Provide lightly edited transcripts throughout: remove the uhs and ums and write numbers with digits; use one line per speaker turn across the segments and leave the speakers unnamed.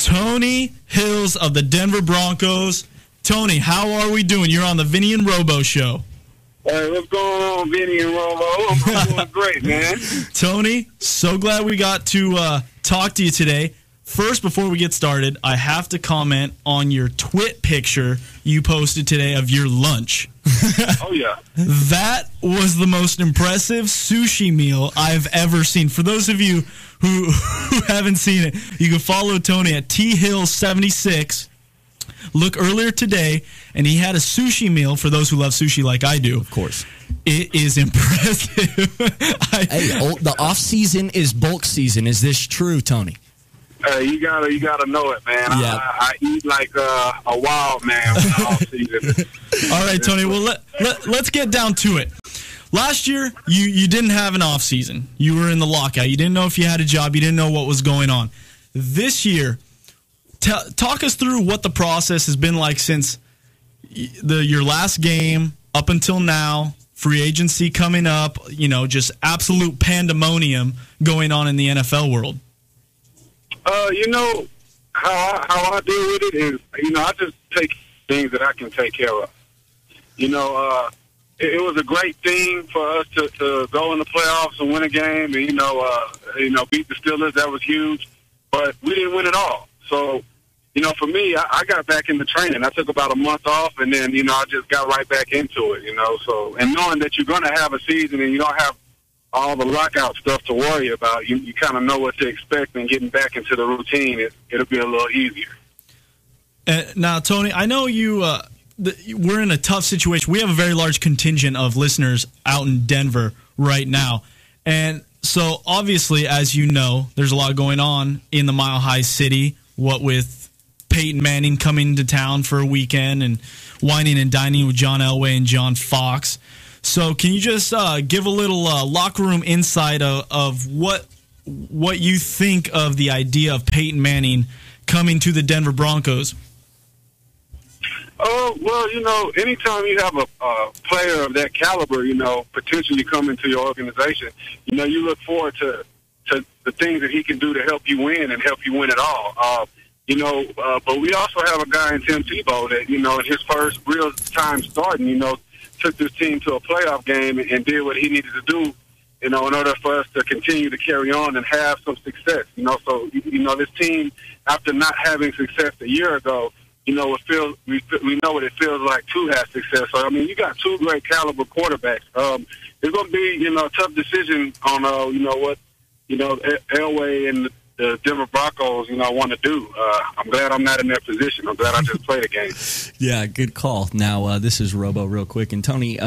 Tony Hills of the Denver Broncos. Tony, how are we doing? You're on the Vinny and Robo show.
Hey, what's going on, Vinny and Robo? I'm doing great, man.
Tony, so glad we got to talk to you today. First, before we get started, I have to comment on your twit picture you posted today of your lunch.
Oh, yeah.
That was the most impressive sushi meal I've ever seen. For those of you who haven't seen it, you can follow Tony at THill76. Look earlier today, and he had a sushi meal for those who love sushi like I do.
Of course.
It is impressive.
The off-season is bulk season. Is this true, Tony?
You gotta know it, man.
Yeah.
I eat like a wild man off season.
All right, Tony. Well, let's get down to it. Last year, you didn't have an off season. You were in the lockout. You didn't know if you had a job. You didn't know what was going on. This year, talk us through what the process has been like since your last game up until now. Free agency coming up. Just absolute pandemonium going on in the NFL world.
How I deal with it is, I just take things that I can take care of. It was a great thing for us to go in the playoffs and win a game and, beat the Steelers. That was huge. But we didn't win it all. So, for me, I got back into training. I took about a month off, and then, I just got right back into it, So, and knowing that you're going to have a season and you don't have all the lockout stuff to worry about, you kind of know what to expect, and getting back into the routine, it'll be a little easier.
Now, Tony, I know we're in a tough situation. We have a very large contingent of listeners out in Denver right now. And so, obviously, as you know, there's a lot going on in the Mile High City, what with Peyton Manning coming to town for a weekend and whining and dining with John Elway and John Fox. So can you just give a little locker room insight of what you think of the idea of Peyton Manning coming to the Denver Broncos?
Oh, well, anytime you have a player of that caliber, potentially coming to your organization, you look forward to the things that he can do to help you win and help you win it all. But we also have a guy in Tim Tebow that, in his first real time starting, took this team to a playoff game and did what he needed to do, in order for us to continue to carry on and have some success. So this team, after not having success a year ago, we know what it feels like to have success. So you got two great caliber quarterbacks. It's going to be a tough decision on what Elway and the Denver Broncos want to do. I'm glad I'm not in that position. I'm glad I just played a game.
Yeah, good call. Now, this is Robo real quick. And, Tony,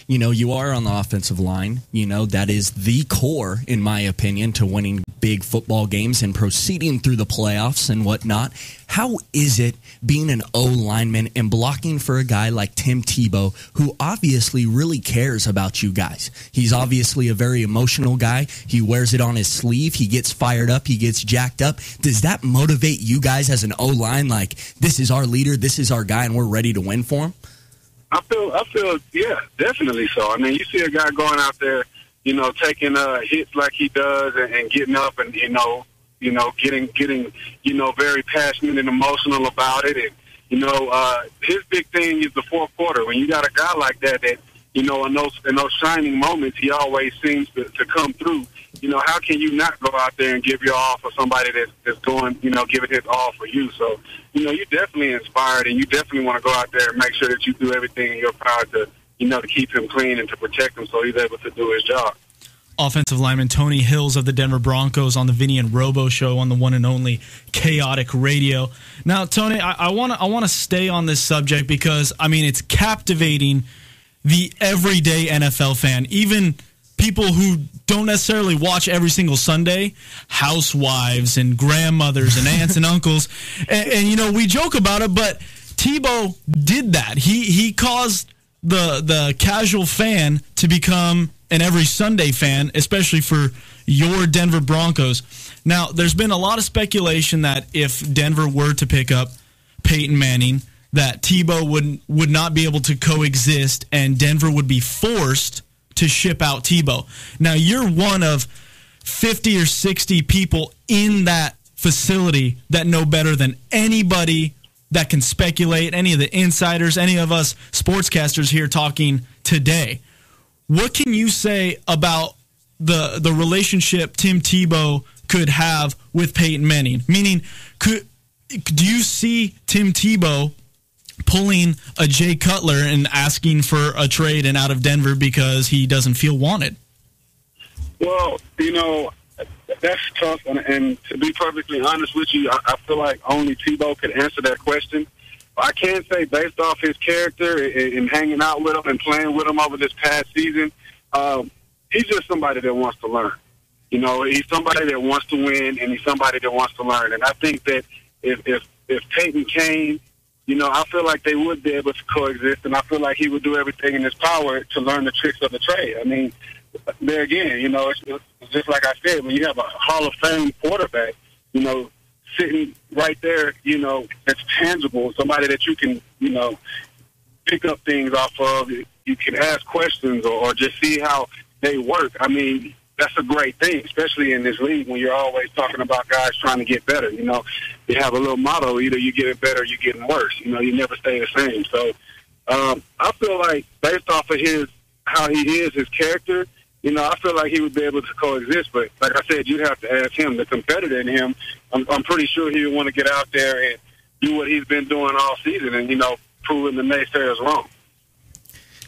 you are on the offensive line. That is the core, in my opinion, to winning big football games and proceeding through the playoffs and whatnot. How is it being an O-lineman and blocking for a guy like Tim Tebow, who obviously really cares about you guys? He's obviously a very emotional guy. He wears it on his sleeve. He gets fired up. He gets jacked up. Does that motivate you guys as an O-line? Like, this is our leader, this is our guy, and we're ready to win for him?
I feel, yeah, definitely so. You see a guy going out there, taking hits like he does and getting up and, getting very passionate and emotional about it. And, his big thing is the fourth quarter. When you got a guy like that, in those shining moments, he always seems to come through. How can you not go out there and give your all for somebody that's going, giving his all for you? So, you're definitely inspired, and you definitely want to go out there and make sure that you do everything in your power to, to keep him clean and to protect him so he's able to do his job.
Offensive lineman Tony Hills of the Denver Broncos on the Vinny and Robo show on the one and only Chaotic Radio. Now, Tony, I want to stay on this subject because, it's captivating the everyday NFL fan, even people who don't necessarily watch every single Sunday, housewives and grandmothers and aunts and uncles. And we joke about it, but Tebow did that. He caused the casual fan to become an every Sunday fan, especially for your Denver Broncos. Now, there's been a lot of speculation that if Denver were to pick up Peyton Manning, that Tebow would not be able to coexist and Denver would be forced to ship out Tebow. Now, you're one of 50 or 60 people in that facility that know better than anybody that can speculate, any of the insiders, any of us sportscasters here talking today. What can you say about the relationship Tim Tebow could have with Peyton Manning? Meaning, do you see Tim Tebow pulling a Jay Cutler and asking for a trade and out of Denver because he doesn't feel wanted?
Well, that's tough, and to be perfectly honest with you, I feel like only Tebow could answer that question. I can say, based off his character and hanging out with him and playing with him over this past season, he's just somebody that wants to learn. He's somebody that wants to win, and he's somebody that wants to learn. And I think that if Peyton came, I feel like they would be able to coexist, and I feel like he would do everything in his power to learn the tricks of the trade. I mean, there again, it's just like I said, when you have a Hall of Fame quarterback, sitting right there, that's tangible, somebody that you can, pick up things off of, you can ask questions or just see how they work. I mean, that's a great thing, especially in this league when you're always talking about guys trying to get better. You have a little motto, either you getting better or you're getting worse. You never stay the same. So I feel like based off of how he is, his character, I feel like he would be able to coexist. But like I said, you'd have to ask him, the competitor in him. I'm pretty sure he would want to get out there and do what he's been doing all season and, proving the naysayers wrong.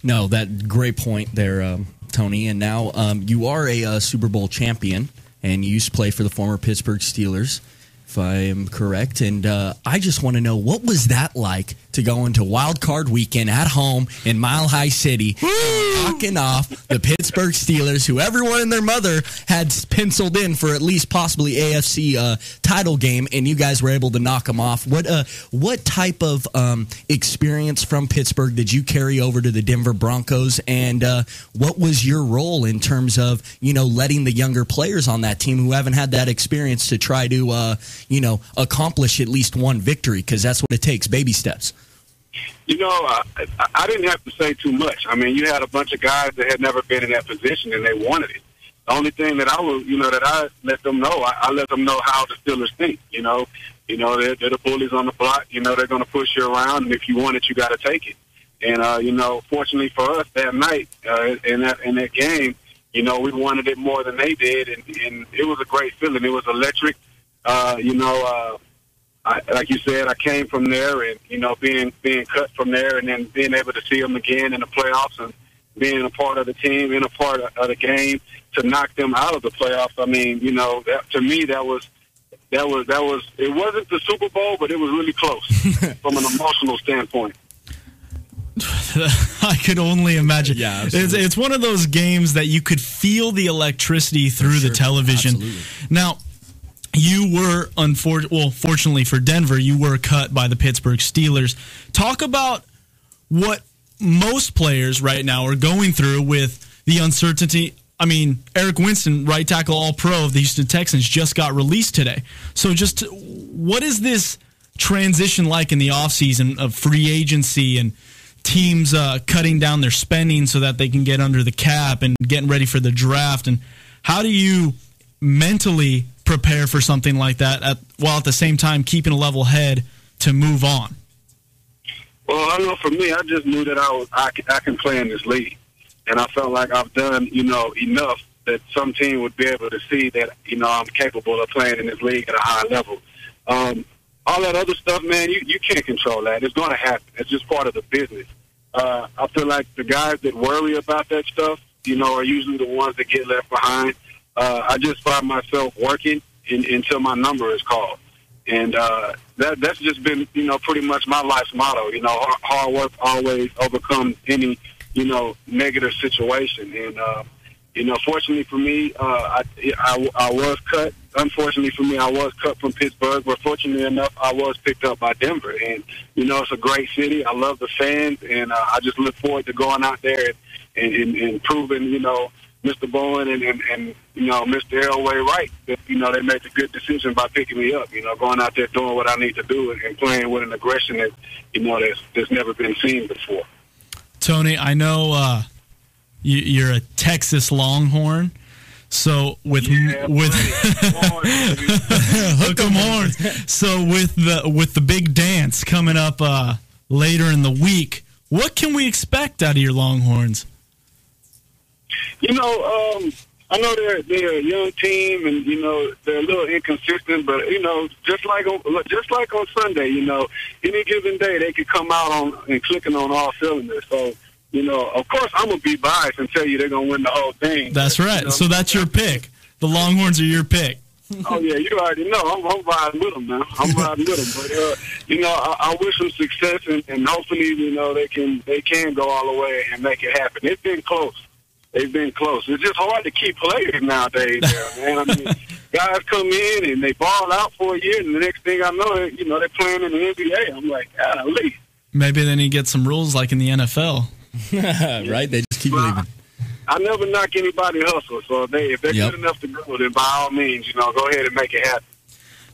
No, that great point there, Tony. And now you are a Super Bowl champion, and you used to play for the former Pittsburgh Steelers, if I am correct. And I just want to know, what was that like to go into Wild Card weekend at home in Mile High City, knocking off the Pittsburgh Steelers, who everyone and their mother had penciled in for at least possibly AFC title game, and you guys were able to knock them off? What type of experience from Pittsburgh did you carry over to the Denver Broncos, and what was your role in terms of letting the younger players on that team who haven't had that experience to try to accomplish at least one victory, because that's what it takes, baby steps?
I didn't have to say too much. I mean, you had a bunch of guys that had never been in that position, and they wanted it. The only thing that I let them know, I let them know how the Steelers think. They're the bullies on the block. They're going to push you around, and if you want it, you got to take it. And fortunately for us that night in that game, we wanted it more than they did, and it was a great feeling. It was electric. Like you said, I came from there, and being cut from there, and then being able to see them again in the playoffs, and being a part of the team, being a part of the game to knock them out of the playoffs. I mean, to me, that was. It wasn't the Super Bowl, but it was really close from an emotional standpoint.
I could only imagine.
Yeah,
it's one of those games that you could feel the electricity through the television.
Absolutely.
Now, you were, fortunately for Denver, you were cut by the Pittsburgh Steelers. Talk about what most players right now are going through with the uncertainty. I mean, Eric Winston, right tackle All-Pro of the Houston Texans, just got released today. So just what is this transition like in the offseason of free agency and teams cutting down their spending so that they can get under the cap and getting ready for the draft? And how do you mentally prepare for something like that while at the same time keeping a level head to move on?
Well, I know for me, I just knew that I can play in this league. And I felt like I've done, enough that some team would be able to see that, I'm capable of playing in this league at a high level. All that other stuff, man, you can't control that. It's going to happen. It's just part of the business. I feel like the guys that worry about that stuff, are usually the ones that get left behind. I just find myself working until my number is called. And that's just been, pretty much my life's motto. Hard work always overcomes any, negative situation. And, fortunately for me, I was cut. Unfortunately for me, I was cut from Pittsburgh, but fortunately enough, I was picked up by Denver. And, it's a great city. I love the fans, and I just look forward to going out there and proving, Mr. Bowen and Mr. Elway right that, they made a good decision by picking me up, going out there doing what I need to do and playing with an aggression that, that's never been seen before.
Tony, I know you're a Texas Longhorn, So with hook 'em horns. So with the big dance coming up later in the week, what can we expect out of your Longhorns?
I know they're a young team, and they're a little inconsistent. But just like on Sunday, any given day they could come out and clicking on all cylinders. So of course I'm gonna be biased and tell you they're gonna win the whole thing.
That's right. So that's your pick. The Longhorns are your pick.
Oh yeah, you already know. I'm riding with them now. I'm riding with them. But I wish them success, and hopefully they can go all the way and make it happen. It's been close. They've been close. It's just hard to keep players nowadays, man. I mean, guys come in and they ball out for a year, and the next thing I know, they're playing in the NBA. I'm like, golly.
Maybe they need to get some rules like in the NFL.
Right? They just keep leaving.
I never knock anybody hustle, so if they're good enough to go, then by all means, go ahead and make it happen.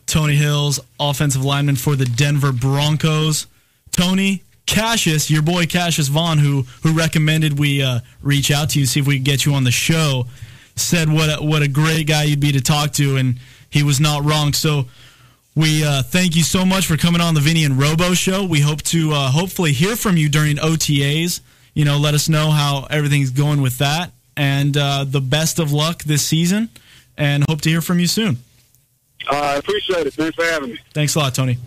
Tony Hills, offensive lineman for the Denver Broncos. Tony, Cassius, your boy Cassius Vaughn, who recommended we reach out to you, see if we could get you on the show, said what a great guy you'd be to talk to, and he was not wrong. So we thank you so much for coming on the Vinny and Robo show. We hope to hopefully hear from you during OTAs. Let us know how everything's going with that, and the best of luck this season, and hope to hear from you soon.
I appreciate it. Thanks for having me.
Thanks a lot, Tony.